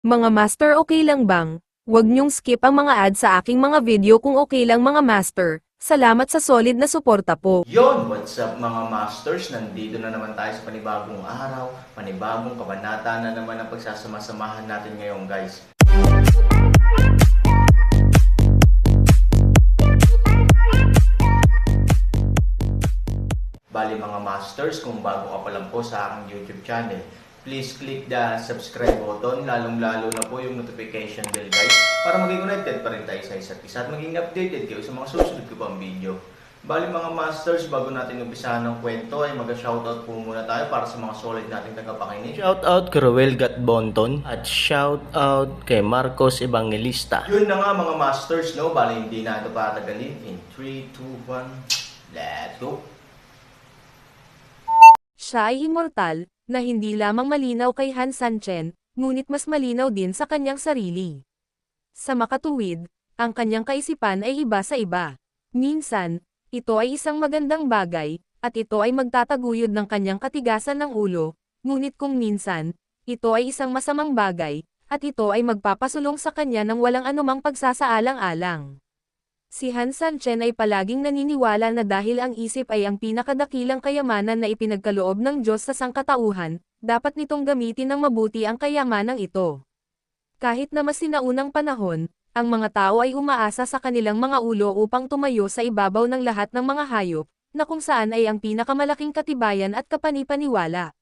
Mga master, okay lang bang? Huwag niyong skip ang mga ad sa aking mga video kung okay lang mga master. Salamat sa solid na suporta po. Yon, what's up mga masters? Nandito na naman tayo sa panibagong araw, panibagong kabanata na naman ang pagsasama-samahan natin ngayon guys. Bali mga masters, kung bago ka pa lang po sa aking YouTube channel, please click the subscribe button, lalong-lalo na po yung notification bell guys, para maging connected pa rin tayo sa isa't isa at maging updated kayo sa mga susunod ko pang video. Bali mga masters, bago natin umpisahan ng kwento ay mag-shoutout po muna tayo para sa mga solid nating tagapakinig. Shoutout kay Roel Gatbonton at shoutout kay Marcos Evangelista. Yun na nga mga masters, no? Bali hindi na ito patagalin. In 3, 2, 1, let's go! Siya ay immortal, na hindi lamang malinaw kay Han Sanchen, ngunit mas malinaw din sa kanyang sarili. Sa makatuwid, ang kanyang kaisipan ay iba sa iba. Minsan, ito ay isang magandang bagay, at ito ay magtataguyod ng kanyang katigasan ng ulo, ngunit kung minsan, ito ay isang masamang bagay, at ito ay magpapasulong sa kanya ng walang anumang pagsasaalang-alang. Si Han Sanchen ay palaging naniniwala na dahil ang isip ay ang pinakadakilang kayamanan na ipinagkaloob ng Diyos sa sangkatauhan, dapat nitong gamitin ng mabuti ang kayamanang ito. Kahit na mas sinaunang panahon, ang mga tao ay umaasa sa kanilang mga ulo upang tumayo sa ibabaw ng lahat ng mga hayop, na kung saan ay ang pinakamalaking katibayan at kapanipaniwala.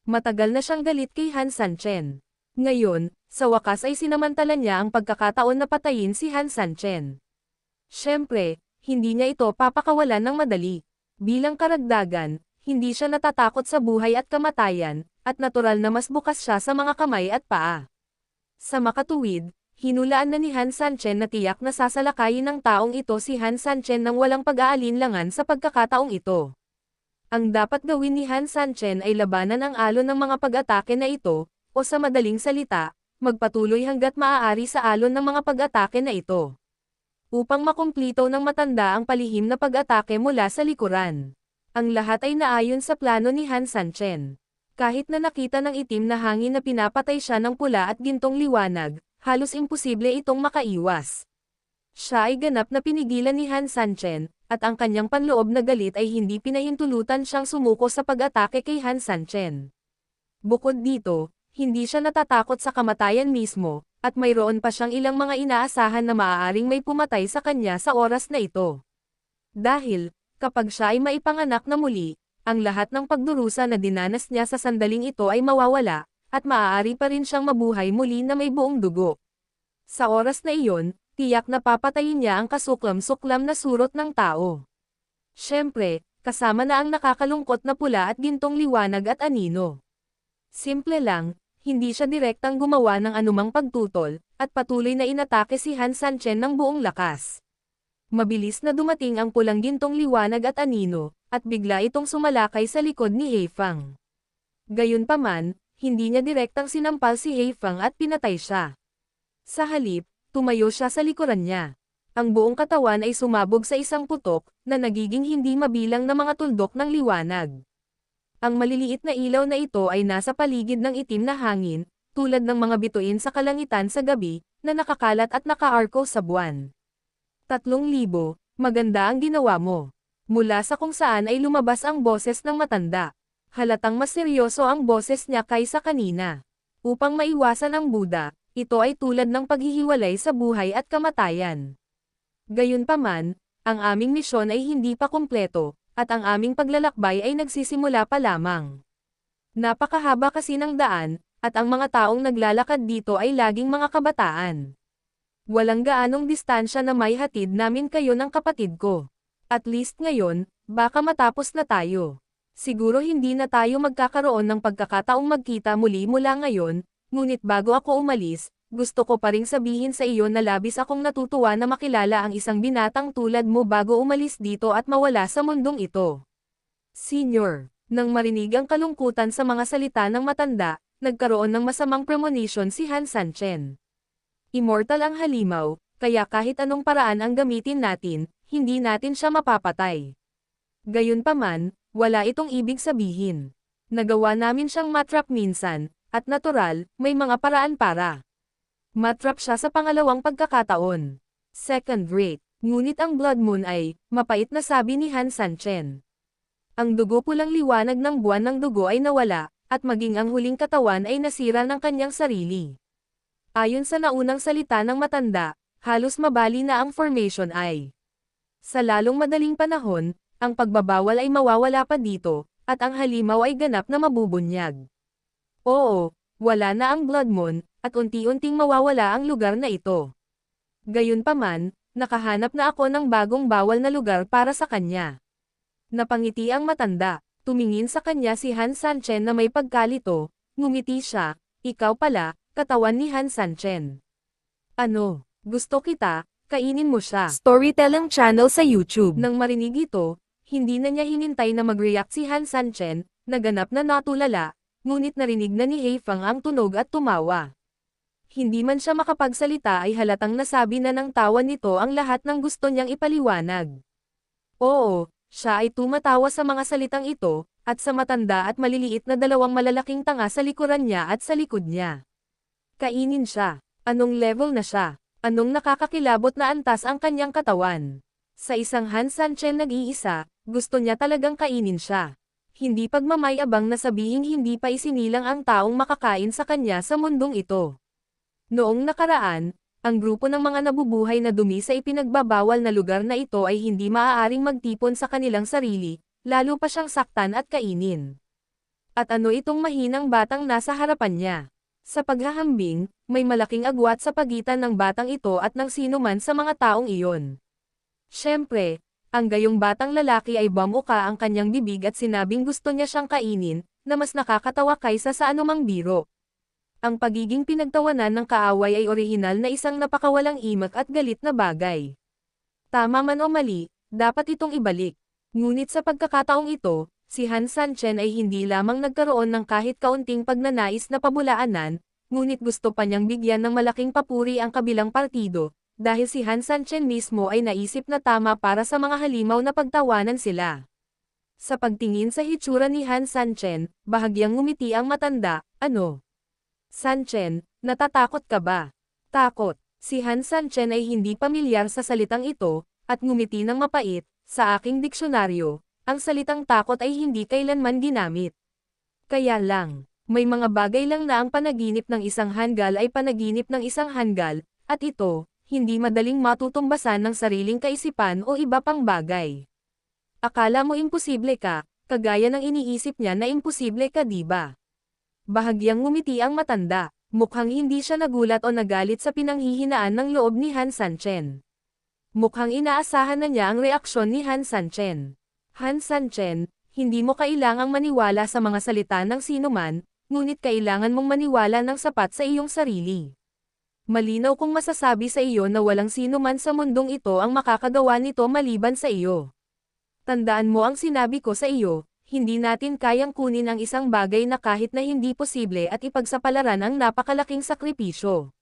Matagal na siyang galit kay Han Sanchen. Ngayon, sa wakas ay sinamantala niya ang pagkakataon na patayin si Han Sanchen. Siyempre, hindi niya ito papakawalan ng madali. Bilang karagdagan, hindi siya natatakot sa buhay at kamatayan, at natural na mas bukas siya sa mga kamay at paa. Sa makatuwid, hinulaan na ni Han Sanchen na tiyak na sasalakayin ng taong ito si Han Sanchen nang walang pag-aalinlangan sa pagkakataong ito. Ang dapat gawin ni Han Sanchen ay labanan ang alon ng mga pag-atake na ito, o sa madaling salita, magpatuloy hanggat maaari sa alon ng mga pag-atake na ito. Upang makumplito ng matanda ang palihim na pag-atake mula sa likuran. Ang lahat ay naayon sa plano ni Han Sanchen. Kahit na nakita ng itim na hangin na pinapatay siya ng pula at gintong liwanag, halos imposible itong makaiwas. Siya ay ganap na pinigilan ni Han Sanchen, at ang kanyang panloob na galit ay hindi pinahintulutan siyang sumuko sa pag-atake kay Han Sanchen. Bukod dito, hindi siya natatakot sa kamatayan mismo, at mayroon pa siyang ilang mga inaasahan na maaaring may pumatay sa kanya sa oras na ito. Dahil, kapag siya ay maipanganak na muli, ang lahat ng pagdurusa na dinanas niya sa sandaling ito ay mawawala, at maaari pa rin siyang mabuhay muli na may buong dugo. Sa oras na iyon, tiyak na papatayin niya ang kasuklam-suklam na surot ng tao. Siyempre, kasama na ang nakakalungkot na pula at gintong liwanag at anino. Simple lang, hindi siya direktang gumawa ng anumang pagtutol, at patuloy na inatake si Han Sanchen ng buong lakas. Mabilis na dumating ang pulang gintong liwanag at anino, at bigla itong sumalakay sa likod ni Heifang. Gayunpaman, hindi niya direktang sinampal si Heifang at pinatay siya. Sa halip, tumayo siya sa likuran niya. Ang buong katawan ay sumabog sa isang putok, na nagiging hindi mabilang na mga tuldok ng liwanag. Ang maliliit na ilaw na ito ay nasa paligid ng itim na hangin, tulad ng mga bituin sa kalangitan sa gabi, na nakakalat at nakaarko sa buwan. 3,000, maganda ang ginawa mo. Mula sa kung saan ay lumabas ang boses ng matanda. Halatang mas seryoso ang boses niya kaysa kanina. Upang maiwasan ang Buddha, ito ay tulad ng paghihiwalay sa buhay at kamatayan. Gayunpaman, ang aming misyon ay hindi pa kumpleto, at ang aming paglalakbay ay nagsisimula pa lamang. Napakahaba kasi ng daan, at ang mga taong naglalakad dito ay laging mga kabataan. Walang gaanong distansya na may hatid namin kayo ng kapatid ko. At least ngayon, baka matapos na tayo. Siguro hindi na tayo magkakaroon ng pagkakataong magkita muli mula ngayon, ngunit bago ako umalis, gusto ko pa ring sabihin sa iyo na labis akong natutuwa na makilala ang isang binatang tulad mo bago umalis dito at mawala sa mundong ito. Senior, nang marinig ang kalungkutan sa mga salita ng matanda, nagkaroon ng masamang premonition si Han Sanchen. Immortal ang halimaw, kaya kahit anong paraan ang gamitin natin, hindi natin siya mapapatay. Gayunpaman, wala itong ibig sabihin. Nagawa namin siyang matrap minsan, at natural, may mga paraan para. Matrap siya sa pangalawang pagkakataon. Second rate, ngunit ang Blood Moon ay, mapait na sabi ni Han Sanchen. Ang dugo pulang liwanag ng buwan ng dugo ay nawala, at maging ang huling katawan ay nasira ng kanyang sarili. Ayon sa naunang salita ng matanda, halos mabali na ang formation ay. Sa lalong madaling panahon, ang pagbabawal ay mawawala pa dito, at ang halimaw ay ganap na mabubunyag. Oo, wala na ang Blood Moon, at unti-unting mawawala ang lugar na ito. Gayunpaman, nakahanap na ako ng bagong bawal na lugar para sa kanya. Napangiti ang matanda, tumingin sa kanya si Han Sanchen na may pagkalito, ngumiti siya, ikaw pala, katawan ni Han Sanchen. Ano, gusto kita, kainin mo siya. Storytelling channel sa YouTube. Nang marinig ito, hindi na niya hinintay na mag-react si Han Sanchen, naganap na natulala, ngunit narinig na ni Heifang ang tunog at tumawa. Hindi man siya makapagsalita ay halatang nasabi na ng tawa nito ang lahat ng gusto niyang ipaliwanag. Oo, siya ay tumatawa sa mga salitang ito, at sa matanda at maliliit na dalawang malalaking tanga sa likuran niya at sa likod niya. Kainin siya. Anong level na siya? Anong nakakakilabot na antas ang kanyang katawan? Sa isang Han Sanchen nag-iisa, gusto niya talagang kainin siya. Hindi pagmamayabang na sabihing hindi pa isinilang ang taong makakain sa kanya sa mundong ito. Noong nakaraan, ang grupo ng mga nabubuhay na dumi sa ipinagbabawal na lugar na ito ay hindi maaaring magtipon sa kanilang sarili, lalo pa siyang saktan at kainin. At ano itong mahinang batang nasa harapan niya? Sa paghahambing, may malaking agwat sa pagitan ng batang ito at ng sinuman sa mga taong iyon. Siyempre, ang gayong batang lalaki ay bumuka ang kanyang bibig at sinabing gusto niya siyang kainin, na mas nakakatawa kaysa sa anumang biro. Ang pagiging pinagtawanan ng kaaway ay orihinal na isang napakawalang imak at galit na bagay. Tama man o mali, dapat itong ibalik. Ngunit sa pagkakataong ito, si Han Sanchen ay hindi lamang nagkaroon ng kahit kaunting pagnanais na pabulaanan, ngunit gusto pa niyang bigyan ng malaking papuri ang kabilang partido, dahil si Han Sanchen mismo ay naisip na tama para sa mga halimaw na pagtawanan sila. Sa pagtingin sa hitsura ni Han Sanchen, bahagyang ngumiti ang matanda, ano? Sanchen, natatakot ka ba? Takot. Si Han Sanchen ay hindi pamilyar sa salitang ito, at ngumiti ng mapait, sa aking diksyonaryo, ang salitang takot ay hindi kailanman ginamit. Kaya lang, may mga bagay lang na ang panaginip ng isang Hangul ay panaginip ng isang Hangul, at ito, hindi madaling matutumbasan ng sariling kaisipan o iba pang bagay. Akala mo imposible ka, kagaya ng iniisip niya na imposible ka diba? Bahagyang ngumiti ang matanda, mukhang hindi siya nagulat o nagalit sa pinanghihinaan ng loob ni Han Sanchen. Mukhang inaasahan na niya ang reaksyon ni Han Sanchen. Han Sanchen, hindi mo kailangang maniwala sa mga salita ng sinuman, ngunit kailangan mong maniwala ng sapat sa iyong sarili. Malinaw kong masasabi sa iyo na walang sinuman sa mundong ito ang makakagawa nito maliban sa iyo. Tandaan mo ang sinabi ko sa iyo, hindi natin kayang kunin ang isang bagay na kahit na hindi posible at ipagsapalaran ang napakalaking sakripisyo.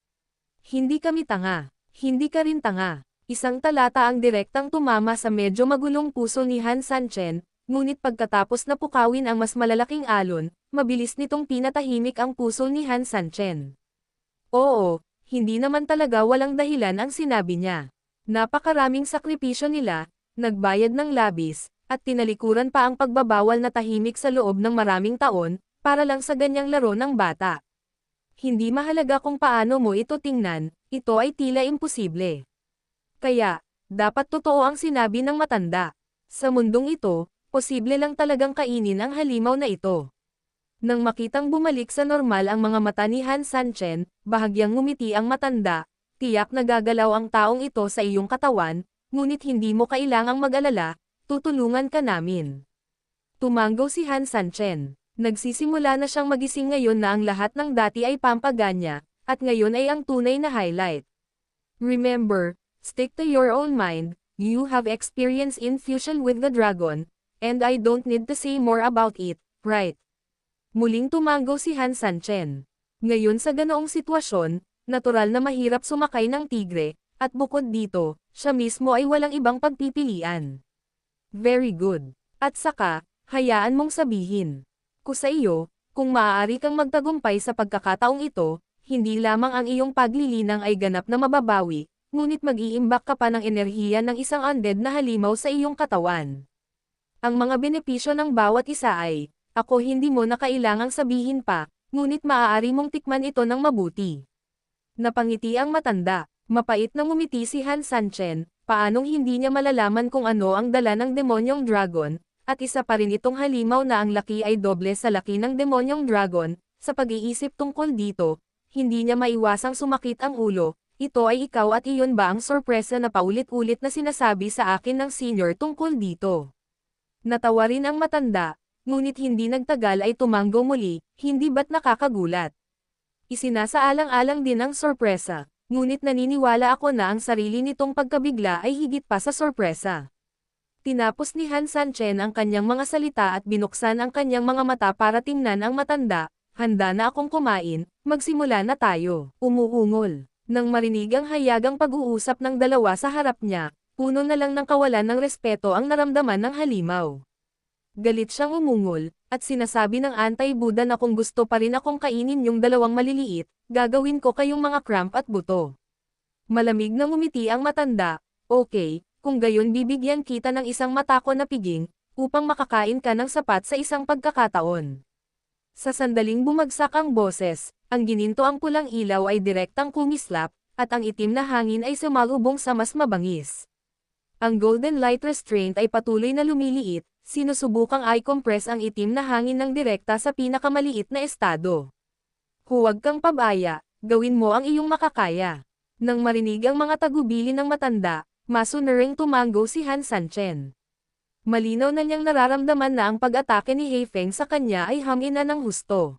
Hindi kami tanga. Hindi ka rin tanga. Isang talata ang direktang tumama sa medyo magulong puso ni Han Sanchen, ngunit pagkatapos na pukawin ang mas malalaking alon, mabilis nitong pinatahimik ang puso ni Han Sanchen. Oo, hindi naman talaga walang dahilan ang sinabi niya. Napakaraming sakripisyo nila, nagbayad ng labis, at tinalikuran pa ang pagbabawal na tahimik sa loob ng maraming taon, para lang sa ganyang laro ng bata. Hindi mahalaga kung paano mo ito tingnan, ito ay tila imposible. Kaya, dapat totoo ang sinabi ng matanda. Sa mundong ito, posible lang talagang kainin ang halimaw na ito. Nang makitang bumalik sa normal ang mga mata ni Han Sanchen, bahagyang ngumiti ang matanda, tiyak na gagalaw ang taong ito sa iyong katawan, ngunit hindi mo kailangang mag-alala, tutulungan ka namin. Tumanggaw si Han Sanchen. Nagsisimula na siyang magising ngayon na ang lahat ng dati ay pampaganya, at ngayon ay ang tunay na highlight. Remember, stick to your own mind, you have experience in fusion with the dragon, and I don't need to say more about it, right? Muling tumanggaw si Han Sanchen. Ngayon sa ganoong sitwasyon, natural na mahirap sumakay ng tigre, at bukod dito, siya mismo ay walang ibang pagpipilian. Very good. At saka, hayaan mong sabihin ko sa iyo, kung maaari kang magtagumpay sa pagkakataong ito, hindi lamang ang iyong paglilinang ay ganap na mababawi, ngunit mag-iimbak ka pa ng enerhiya ng isang undead na halimaw sa iyong katawan. Ang mga benepisyo ng bawat isa ay, ako hindi mo na kailangang sabihin pa, ngunit maaari mong tikman ito ng mabuti. Napangiti ang matanda, mapait na ngumiti si Han Sanchen, paanong hindi niya malalaman kung ano ang dala ng demonyong dragon, at isa pa rin itong halimaw na ang laki ay doble sa laki ng demonyong dragon, sa pag-iisip tungkol dito, hindi niya maiwasang sumakit ang ulo, ito ay ikaw at iyon ba ang sorpresa na paulit-ulit na sinasabi sa akin ng senior tungkol dito. Natawa rin ang matanda, ngunit hindi nagtagal ay tumanggo muli, hindi ba't nakakagulat. Isinasaalang-alang din ang sorpresa, ngunit naniniwala ako na ang sarili nitong pagkabigla ay higit pa sa sorpresa. Tinapos ni Han Sanchen ang kanyang mga salita at binuksan ang kanyang mga mata para tingnan ang matanda, handa na akong kumain, magsimula na tayo. Umuungol. Nang marinig ang hayagang pag-uusap ng dalawa sa harap niya, puno na lang ng kawalan ng respeto ang naramdaman ng halimaw. Galit siyang umungol, at sinasabi ng anti-Buddha na kung gusto pa rin akong kainin yung dalawang maliliit, gagawin ko kayong mga cramp at buto. Malamig na ngumiti ang matanda, okay, kung gayon bibigyan kita ng isang matako na piging, upang makakain ka ng sapat sa isang pagkakataon. Sa sandaling bumagsak ang boses, ang gininto ang pulang ilaw ay direktang kumislap, at ang itim na hangin ay sumalubong sa mas mabangis. Ang golden light restraint ay patuloy na lumiliit, sinusubukang i-compress ang itim na hangin ng direkta sa pinakamaliit na estado. Huwag kang pabaya, gawin mo ang iyong makakaya. Nang marinig ang mga tagubilin ng matanda, masunuring tumango si Han Sanchen. Malinaw na niyang nararamdaman na ang pag-atake ni Heifeng sa kanya ay hamina ng husto.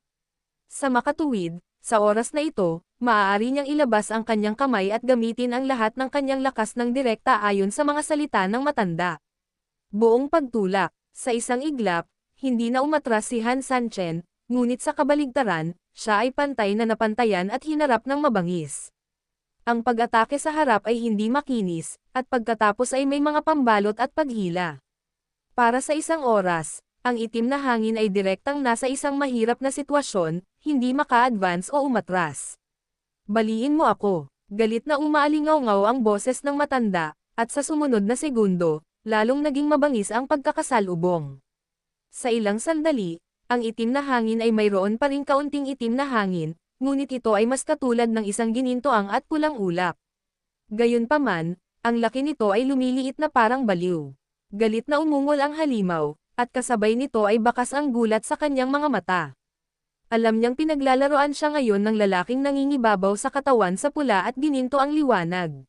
Sa makatuwid, sa oras na ito, maaari niyang ilabas ang kanyang kamay at gamitin ang lahat ng kanyang lakas ng direkta ayon sa mga salita ng matanda. Buong pagtulak, sa isang iglap, hindi na umatras si Han Sanchen, ngunit sa kabaligtaran, siya ay pantay na napantayan at hinarap ng mabangis. Ang pag-atake sa harap ay hindi makinis, at pagkatapos ay may mga pambalot at paghila. Para sa isang oras, ang itim na hangin ay direktang nasa isang mahirap na sitwasyon, hindi maka-advance o umatras. Baliin mo ako. Galit na umaalingaw-ngaw ang boses ng matanda, at sa sumunod na segundo, lalong naging mabangis ang pagkakasalubong. Sa ilang sandali, ang itim na hangin ay mayroon pa ring kaunting itim na hangin, ngunit ito ay mas katulad ng isang ginintoang at pulang ulap. Gayunpaman, ang laki nito ay lumiliit na parang baliw. Galit na umungol ang halimaw, at kasabay nito ay bakas ang gulat sa kanyang mga mata. Alam niyang pinaglalaroan siya ngayon ng lalaking nangingibabaw sa katawan sa pula at gininto ang liwanag.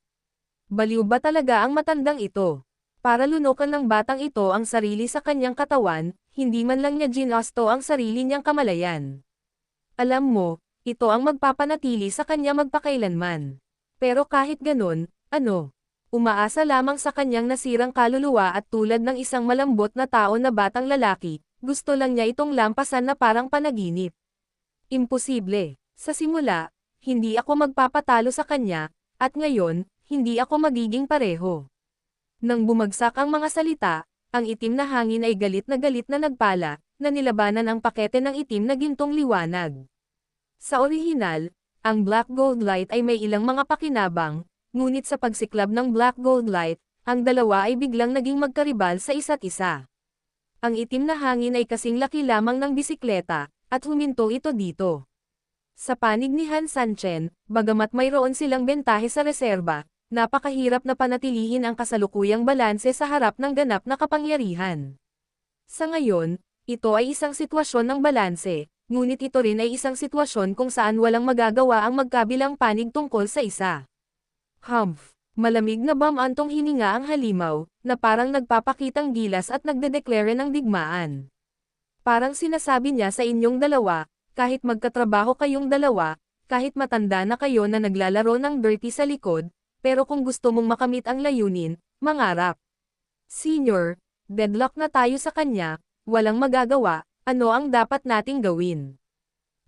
Baliw ba talaga ang matandang ito? Para lunukan ng batang ito ang sarili sa kanyang katawan, hindi man lang niya ginasto ang sarili niyang kamalayan. Alam mo, ito ang magpapanatili sa kanya magpakailanman. Pero kahit ganun, umaasa lamang sa kanyang nasirang kaluluwa at tulad ng isang malambot na tao na batang lalaki, gusto lang niya itong lampasan na parang panaginip. Imposible. Sa simula, hindi ako magpapatalo sa kanya, at ngayon, hindi ako magiging pareho. Nang bumagsak ang mga salita, ang itim na hangin ay galit na nagpala, na nilabanan ang pakete ng itim na gintong liwanag. Sa orihinal, ang black gold light ay may ilang mga pakinabang, ngunit sa pagsiklab ng black gold light, ang dalawa ay biglang naging magkaribal sa isa't isa. Ang itim na hangin ay kasing laki lamang ng bisikleta, at huminto ito dito. Sa panig ni Han Sanchen, bagamat mayroon silang bentahe sa reserba, napakahirap na panatilihin ang kasalukuyang balanse sa harap ng ganap na kapangyarihan. Sa ngayon, ito ay isang sitwasyon ng balanse, ngunit ito rin ay isang sitwasyon kung saan walang magagawa ang magkabilang panig tungkol sa isa. Humph! Malamig na bamantong hininga ang halimaw, na parang nagpapakitang gilas at nagdedeklare ng digmaan. Parang sinasabi niya sa inyong dalawa, kahit magkatrabaho kayong dalawa, kahit matanda na kayo na naglalaro ng dirty sa likod, pero kung gusto mong makamit ang layunin, mangarap. Senior, deadlock na tayo sa kanya, walang magagawa, ano ang dapat nating gawin?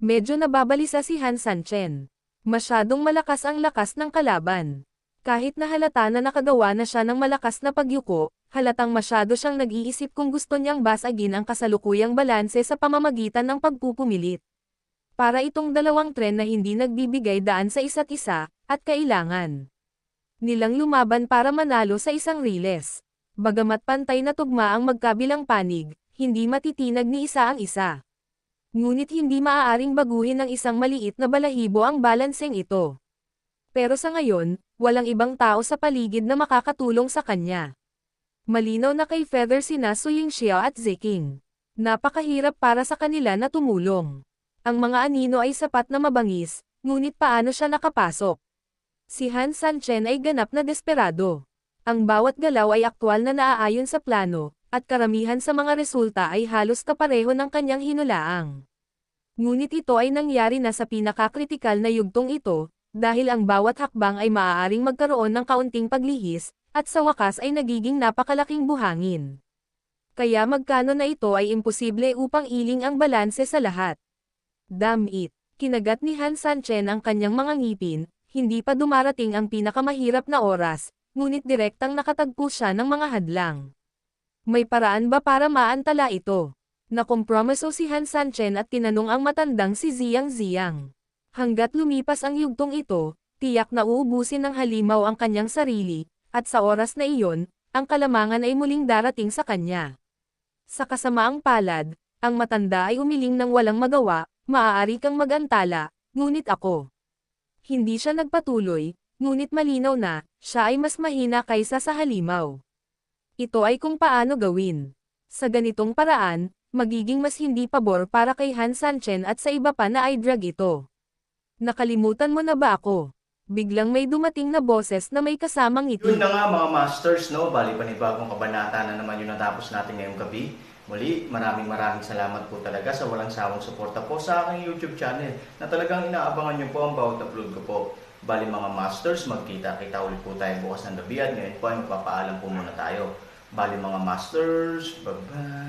Medyo nababalisa si Han Sanchen. Masyadong malakas ang lakas ng kalaban. Kahit na halata na nakagawa na siya ng malakas na pagyuko, halatang masyado siyang nag-iisip kung gusto niyang basagin ang kasalukuyang balanse sa pamamagitan ng pagpupumilit. Para itong dalawang tren na hindi nagbibigay daan sa isa't isa, at kailangan nilang lumaban para manalo sa isang riles. Bagamat pantay na tugma ang magkabilang panig, hindi matitinag ni isa ang isa. Ngunit hindi maaaring baguhin ng isang maliit na balahibo ang balanseng ito. Pero sa ngayon, walang ibang tao sa paligid na makakatulong sa kanya. Malinaw na kay Feather sina Su Yingxiao at Ziking. Napakahirap para sa kanila na tumulong. Ang mga anino ay sapat na mabangis, ngunit paano siya nakapasok? Si Han Sanchen ay ganap na desperado. Ang bawat galaw ay aktwal na naaayon sa plano, at karamihan sa mga resulta ay halos kapareho ng kanyang hinulaang. Ngunit ito ay nangyari na sa pinakakritikal na yugtong ito, dahil ang bawat hakbang ay maaaring magkaroon ng kaunting paglihis, at sa wakas ay nagiging napakalaking buhangin. Kaya magkano na ito ay imposible upang iling ang balanse sa lahat. Damn it! Kinagat ni Han Sanchen ang kanyang mga ngipin, hindi pa dumarating ang pinakamahirap na oras, ngunit direktang nakatagpo siya ng mga hadlang. May paraan ba para maantala ito? Nakompromiso si Han Sanchen at tinanong ang matandang si Ziyang Ziyang. Hanggat lumipas ang yugtong ito, tiyak na uubusin ng halimaw ang kanyang sarili, at sa oras na iyon, ang kalamangan ay muling darating sa kanya. Sa kasamaang palad, ang matanda ay umiling ng walang magawa, maaari kang mag-antala, ngunit ako. Hindi siya nagpatuloy, ngunit malinaw na, siya ay mas mahina kaysa sa halimaw. Ito ay kung paano gawin. Sa ganitong paraan, magiging mas hindi pabor para kay Han Sanchen at sa iba pa na ay drag ito. Nakalimutan mo na ba ako? Biglang may dumating na boses na may kasamang ngiti. Yun na nga mga masters, no? Bali panibagong kabanata na naman yung natapos natin ngayong gabi. Muli, maraming salamat po talaga sa walang sawang suporta po sa aking YouTube channel na talagang inaabangan nyo po ang bawat upload ko po. Bali mga masters, magkita-kita ulit po tayo bukas ng gabi at ngayon po ay magpapaalam po muna tayo. Bali mga masters, bye-bye!